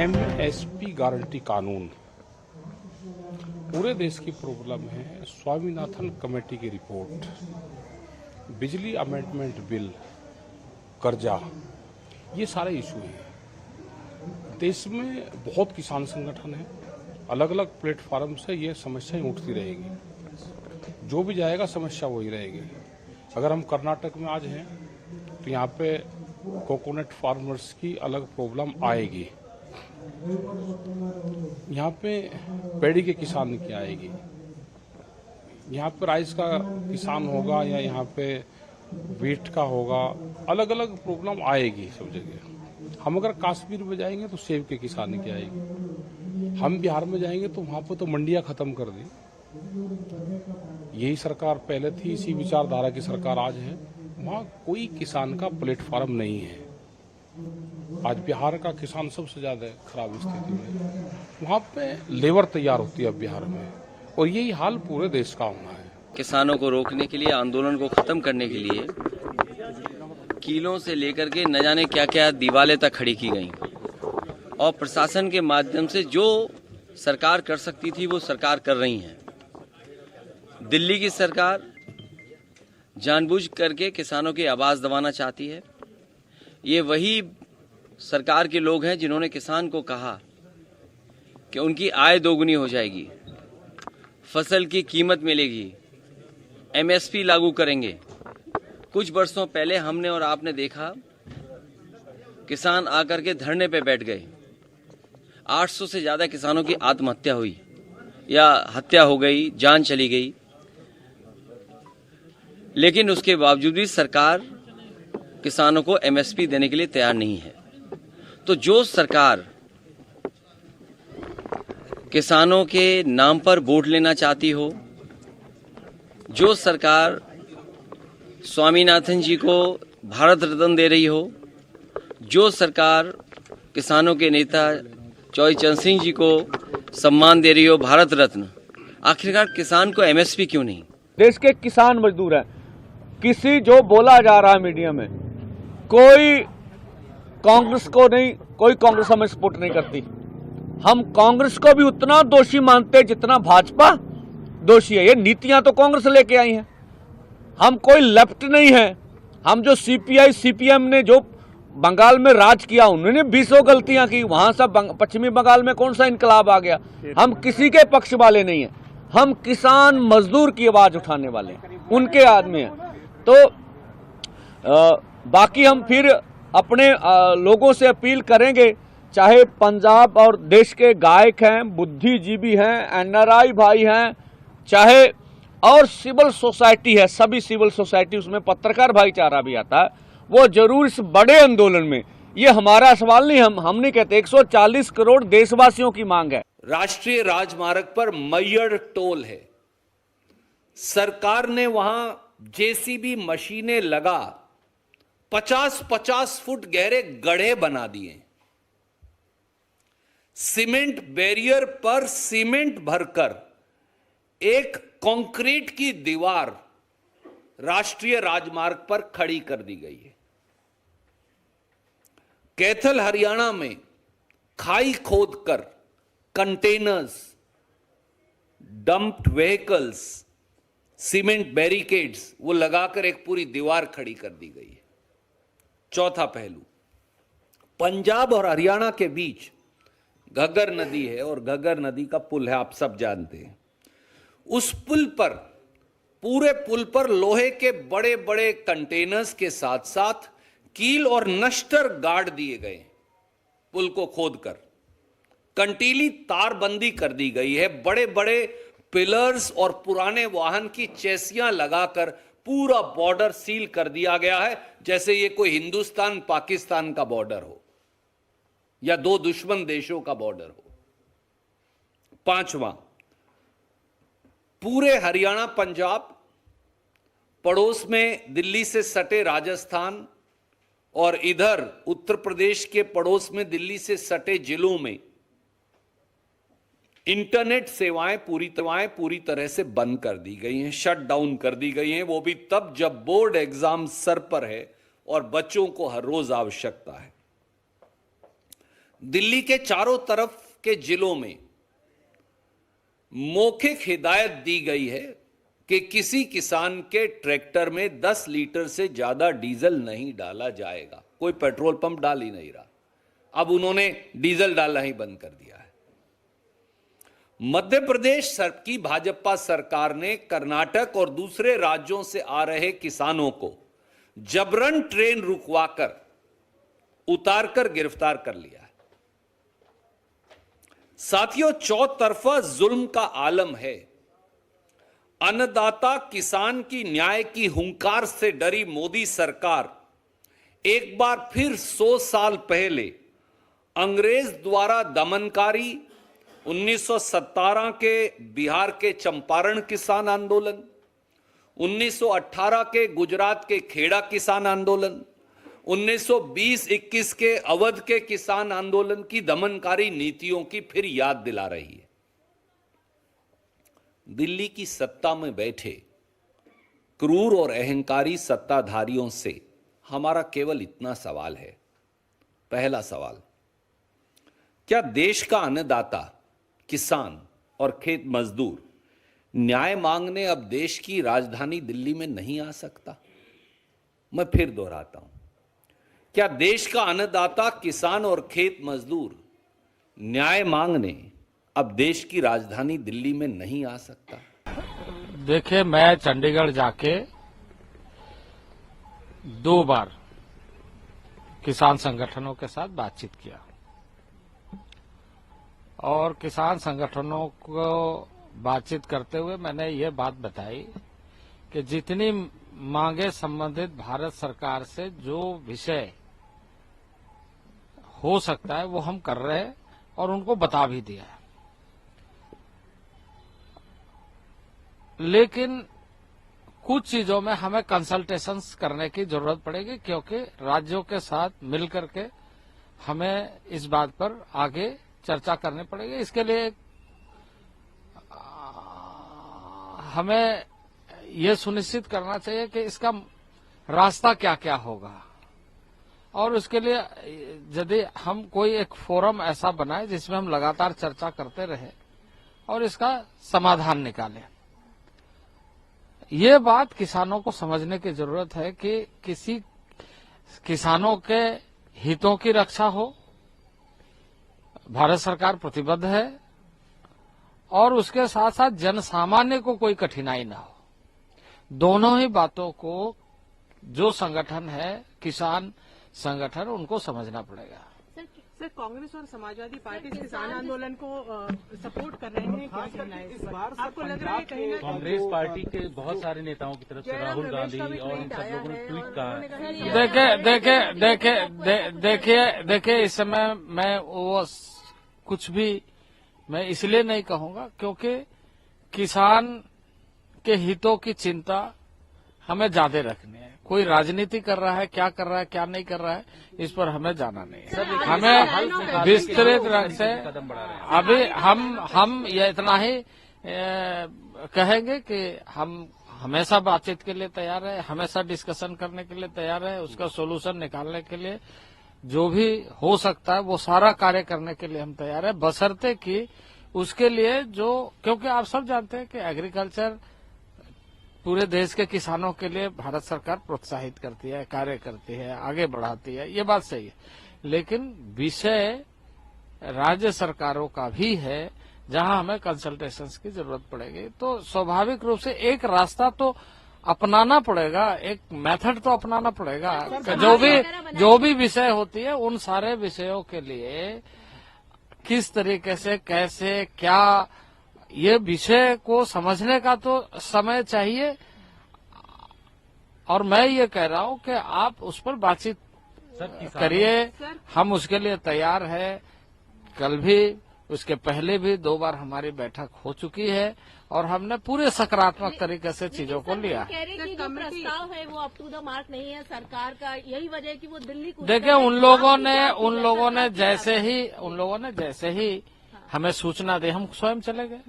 MSP guarantee कानून पूरे देश की प्रॉब्लम है। स्वामीनाथन कमेटी की रिपोर्ट, बिजली अमेंडमेंट बिल, कर्जा, ये सारे इशू हैं। देश में बहुत किसान संगठन हैं, अलग अलग प्लेटफॉर्म से ये समस्याएं उठती रहेगी। जो भी जाएगा समस्या वही रहेगी। अगर हम कर्नाटक में आज हैं तो यहाँ पे कोकोनट फार्मर्स की अलग प्रॉब्लम आएगी, यहाँ पे पेड़ी के किसान की आएगी, यहाँ पे राइस का किसान होगा या यहाँ पे वीट का होगा, अलग अलग प्रॉब्लम आएगी सब जगह। हम अगर कश्मीर में जाएंगे तो सेब के किसान की आएगी, हम बिहार में जाएंगे तो वहाँ पे तो मंडियाँ खत्म कर दी। यही सरकार पहले थी, इसी विचारधारा की सरकार आज है। वहाँ कोई किसान का प्लेटफॉर्म नहीं है। आज बिहार का किसान सबसे ज्यादा खराब स्थिति में, वहाँ पे लेबर तैयार होती है अब बिहार में, और यही हाल पूरे देश का होना है। किसानों को रोकने के लिए, आंदोलन को खत्म करने के लिए कीलों से लेकर के न जाने क्या क्या दीवारें तक खड़ी की गई, और प्रशासन के माध्यम से जो सरकार कर सकती थी वो सरकार कर रही है। दिल्ली की सरकार जानबूझ करके किसानों की आवाज दबाना चाहती है। ये वही सरकार के लोग हैं जिन्होंने किसान को कहा कि उनकी आय दोगुनी हो जाएगी, फसल की कीमत मिलेगी, एमएसपी लागू करेंगे। कुछ वर्षों पहले हमने और आपने देखा, किसान आकर के धरने पे बैठ गए। 800 से ज्यादा किसानों की आत्महत्या हुई या हत्या हो गई, जान चली गई। लेकिन उसके बावजूद भी सरकार किसानों को एमएसपी देने के लिए तैयार नहीं है। तो जो सरकार किसानों के नाम पर वोट लेना चाहती हो, जो सरकार स्वामीनाथन जी को भारत रत्न दे रही हो, जो सरकार किसानों के नेता चौधरी चरण सिंह जी को सम्मान दे रही हो, भारत रत्न, आखिरकार किसान को एमएसपी क्यों नहीं? देश के किसान मजदूर हैं। किसी जो बोला जा रहा है मीडिया में, कोई कांग्रेस को नहीं, कोई कांग्रेस हमें सपोर्ट नहीं करती। हम कांग्रेस को भी उतना दोषी मानते हैं जितना भाजपा दोषी है। ये नीतियां तो कांग्रेस लेके आई हैं। हम कोई लेफ्ट नहीं है। हम जो सीपीआई सीपीएम ने जो बंगाल में राज किया, उन्होंने 20 गलतियां की। वहां सब पश्चिमी बंगाल में कौन सा इनकलाब आ गया? हम किसी के पक्ष वाले नहीं है। हम किसान मजदूर की आवाज उठाने वाले, उनके आदमी हैं। तो बाकी हम फिर अपने लोगों से अपील करेंगे, चाहे पंजाब और देश के गायक हैं, बुद्धिजीवी हैं, एनआरआई भाई हैं, चाहे और सिविल सोसाइटी है, सभी सिविल सोसाइटी, उसमें पत्रकार भाईचारा भी आता है, वो जरूर इस बड़े आंदोलन में, ये हमारा सवाल नहीं, हम नहीं कहते, 140 करोड़ देशवासियों की मांग है। राष्ट्रीय राजमार्ग पर मैयड़ टोल है। सरकार ने वहां जेसीबी मशीनें लगा 50-50 फुट गहरे गड्ढे बना दिए। सीमेंट बैरियर पर सीमेंट भरकर एक कंक्रीट की दीवार राष्ट्रीय राजमार्ग पर खड़ी कर दी गई है। कैथल हरियाणा में खाई खोदकर containers, dumped vehicles, cement barricades वो लगाकर एक पूरी दीवार खड़ी कर दी गई है। चौथा पहलू, पंजाब और हरियाणा के बीच घग्गर नदी है और घग्गर नदी का पुल है, आप सब जानते हैं। उस पुल पर, पूरे पुल पर लोहे के बड़े बड़े कंटेनर्स के साथ साथ कील और नश्तर गाड़ दिए गए। पुल को खोदकर कंटीली तारबंदी कर दी गई है। बड़े बड़े पिलर्स और पुराने वाहन की चेसियां लगाकर पूरा बॉर्डर सील कर दिया गया है, जैसे ये कोई हिंदुस्तान पाकिस्तान का बॉर्डर हो या दो दुश्मन देशों का बॉर्डर हो। पांचवा, पूरे हरियाणा पंजाब, पड़ोस में दिल्ली से सटे राजस्थान और इधर उत्तर प्रदेश के पड़ोस में दिल्ली से सटे जिलों में इंटरनेट सेवाएं पूरी तरह से बंद कर दी गई हैं, शट डाउन कर दी गई हैं। वो भी तब जब बोर्ड एग्जाम सर पर है और बच्चों को हर रोज आवश्यकता है। दिल्ली के चारों तरफ के जिलों में मौखिक हिदायत दी गई है कि किसी किसान के ट्रैक्टर में 10 लीटर से ज्यादा डीजल नहीं डाला जाएगा। कोई पेट्रोल पंप डाल ही नहीं रहा, अब उन्होंने डीजल डालना ही बंद कर दिया है। मध्य प्रदेश की भाजपा सरकार ने कर्नाटक और दूसरे राज्यों से आ रहे किसानों को जबरन ट्रेन रुकवाकर उतारकर गिरफ्तार कर लिया है। साथियों, चौतरफा जुल्म का आलम है। अन्नदाता किसान की न्याय की हुंकार से डरी मोदी सरकार एक बार फिर 100 साल पहले अंग्रेज द्वारा दमनकारी 1917 के बिहार के चंपारण किसान आंदोलन, 1918 के गुजरात के खेड़ा किसान आंदोलन, 1920-21 के अवध के किसान आंदोलन की दमनकारी नीतियों की फिर याद दिला रही है। दिल्ली की सत्ता में बैठे क्रूर और अहंकारी सत्ताधारियों से हमारा केवल इतना सवाल है। पहला सवाल, क्या देश का अन्नदाता किसान और खेत मजदूर न्याय मांगने अब देश की राजधानी दिल्ली में नहीं आ सकता? मैं फिर दोहराता हूं, क्या देश का अन्नदाता किसान और खेत मजदूर न्याय मांगने अब देश की राजधानी दिल्ली में नहीं आ सकता? देखिए, मैं चंडीगढ़ जाके 2 बार किसान संगठनों के साथ बातचीत किया और किसान संगठनों को बातचीत करते हुए मैंने ये बात बताई कि जितनी मांगे संबंधित भारत सरकार से जो विषय हो सकता है वो हम कर रहे हैं और उनको बता भी दिया है। लेकिन कुछ चीजों में हमें कंसल्टेशंस करने की जरूरत पड़ेगी, क्योंकि राज्यों के साथ मिलकर के हमें इस बात पर आगे चर्चा करनी पड़ेगी। इसके लिए हमें ये सुनिश्चित करना चाहिए कि इसका रास्ता क्या क्या होगा, और उसके लिए यदि हम कोई एक फोरम ऐसा बनाए जिसमें हम लगातार चर्चा करते रहे और इसका समाधान निकालें। ये बात किसानों को समझने की जरूरत है कि किसी किसानों के हितों की रक्षा हो, भारत सरकार प्रतिबद्ध है, और उसके साथ साथ जनसामान्य को कोई कठिनाई ना हो। दोनों ही बातों को जो संगठन है, किसान संगठन, उनको समझना पड़ेगा। सर, कांग्रेस और समाजवादी पार्टी किसान आंदोलन को सपोर्ट कर रहे हैं, क्या कहना है इस बार? आपको लग रहा है कहीं ना कांग्रेस पार्टी के बहुत सारे नेताओं की तरफ से राहुल गांधी और इन सब लोगों ने ट्वीट कहा। देखिए इस समय मैं वो कुछ भी मैं इसलिए नहीं कहूंगा क्योंकि किसान के हितों की चिंता हमें ज्यादा रखनी है। कोई राजनीति कर रहा है, क्या कर रहा है, क्या नहीं कर रहा है, इस पर हमें जाना नहीं है। हमें विस्तृत रंग से अभी हम ये इतना ही कहेंगे कि हम हमेशा बातचीत के लिए तैयार है, हमेशा डिस्कशन करने के लिए तैयार है, उसका सोल्यूशन निकालने के लिए जो भी हो सकता है वो सारा कार्य करने के लिए हम तैयार है, बशर्ते कि उसके लिए क्योंकि आप सब जानते हैं कि एग्रीकल्चर पूरे देश के किसानों के लिए भारत सरकार प्रोत्साहित करती है, कार्य करती है, आगे बढ़ाती है, ये बात सही है। लेकिन विषय राज्य सरकारों का भी है जहां हमें कंसल्टेशंस की जरूरत पड़ेगी। तो स्वाभाविक रूप से एक रास्ता तो अपनाना पड़ेगा, एक मेथड तो अपनाना पड़ेगा। जो भी विषय होती है उन सारे विषयों के लिए किस तरीके से, कैसे, क्या, ये विषय को समझने का तो समय चाहिए। और मैं ये कह रहा हूं कि आप उस पर बातचीत करिए, हम उसके लिए तैयार है। कल भी, उसके पहले भी 2 बार हमारी बैठक हो चुकी है और हमने पूरे सकारात्मक तरीके से चीजों को लिया। कह रहे कि जो प्रस्ताव है वो अप टू द मार्क नहीं है सरकार का, यही वजह है कि वो दिल्ली को। देखिए, उन लोगों ने जैसे ही हमें सूचना दी, हम स्वयं चले गए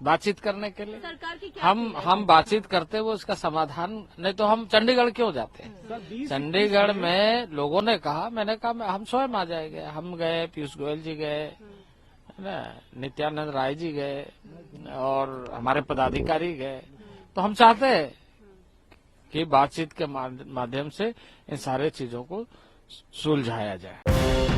बातचीत करने के लिए। सरकार की क्या हम बातचीत करते हुए उसका समाधान, नहीं तो हम चंडीगढ़ क्यों जाते हैं। चंडीगढ़ में लोगों ने कहा, मैंने कहा हम स्वयं आ जाएंगे। हम गए, पीयूष गोयल जी गए, है ना, नित्यानंद राय जी गए और हमारे पदाधिकारी गए। तो हम चाहते हैं कि बातचीत के माध्यम से इन सारे चीजों को सुलझाया जाए।